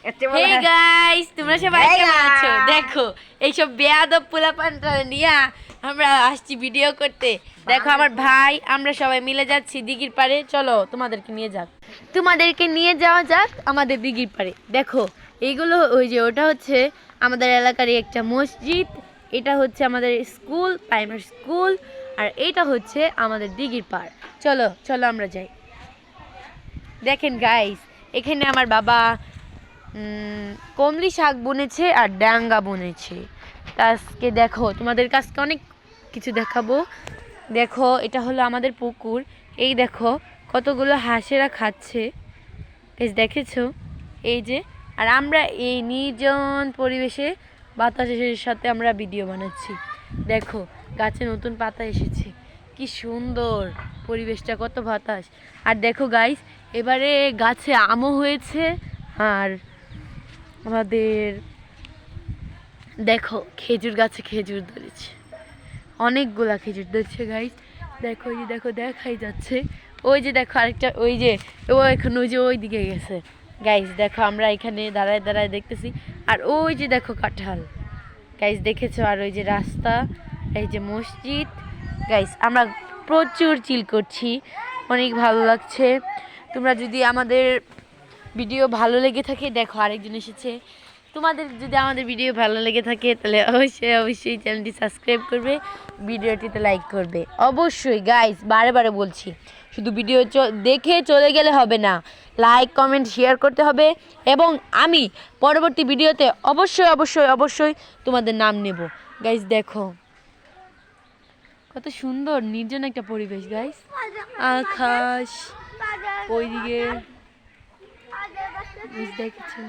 Hey guys, তোমরা সবাই কেমন আছো? দেখো এইসব বেয়াদব পোলাপানটা নিয়ে আমরা আসছি ভিডিও করতে। দেখো আমার ভাই, আমরা সবাই মিলে যাচ্ছি দিঘির পাড়ে। চলো তোমাদেরকে নিয়ে যাওয়া যাক আমাদের দিঘির পাড়ে। দেখো এইগুলো, ওই যে ওটা হচ্ছে আমাদের এলাকারই একটা মসজিদ, এটা হচ্ছে আমাদের স্কুল, প্রাইমারি স্কুল, আর এটা হচ্ছে আমাদের দিঘির পাড়। চলো চলো আমরা যাই। দেখেন গাইস, এখানে আমার বাবা কমলি শাক বুনেছে আর ডাঙ্গা বুনেছে। আজকে দেখো তোমাদের কাছকে অনেক কিছু দেখাবো। দেখো এটা হলো আমাদের পুকুর। এই দেখো কতগুলো হাঁসেরা খাচ্ছে, বেশ দেখেছো? এই যে, আর আমরা এই নির্জন পরিবেশে বাতাসের সাথে আমরা ভিডিও বানাচ্ছি। দেখো গাছে নতুন পাতা এসেছে, কি সুন্দর পরিবেশটা, কত বাতাস। আর দেখো গাইস, এবারে গাছে আমও হয়েছে, আর আমাদের দেখো খেজুর গাছে খেজুর ধরেছে, অনেকগুলা খেজুর ধরেছে গাইস। দেখো ওই যে, দেখো দেখাই যাচ্ছে, ওই যে দেখো আরেকটা, ওই যে ও এখন ওই যে ওই দিকে গেছে গাইস। দেখো আমরা এখানে দাঁড়ায় দাঁড়ায় দেখতেছি, আর ওই যে দেখো কাঁঠাল গাইস, দেখেছো? আর ওই যে রাস্তা, এই যে মসজিদ গাইস। আমরা প্রচুর চিল করছি, অনেক ভালো লাগছে। তোমরা যদি আমাদের ভিডিও ভালো লেগে থাকে, দেখো আরেকজন এসেছে। তোমাদের যদি আমাদের ভিডিও ভালো লেগে থাকে তাহলে অবশ্যই অবশ্যই চ্যানেলটি সাবস্ক্রাইব করবে, ভিডিওটিতে লাইক করবে অবশ্যই গাইস। বারে বারে বলছি, শুধু ভিডিও দেখে চলে গেলে হবে না, লাইক কমেন্ট শেয়ার করতে হবে। এবং আমি পরবর্তী ভিডিওতে অবশ্যই অবশ্যই অবশ্যই তোমাদের নাম নেব গাইস। দেখো কত সুন্দর নির্জন একটা পরিবেশ গাইস, আকাশ ওইদিকে দেখেছো?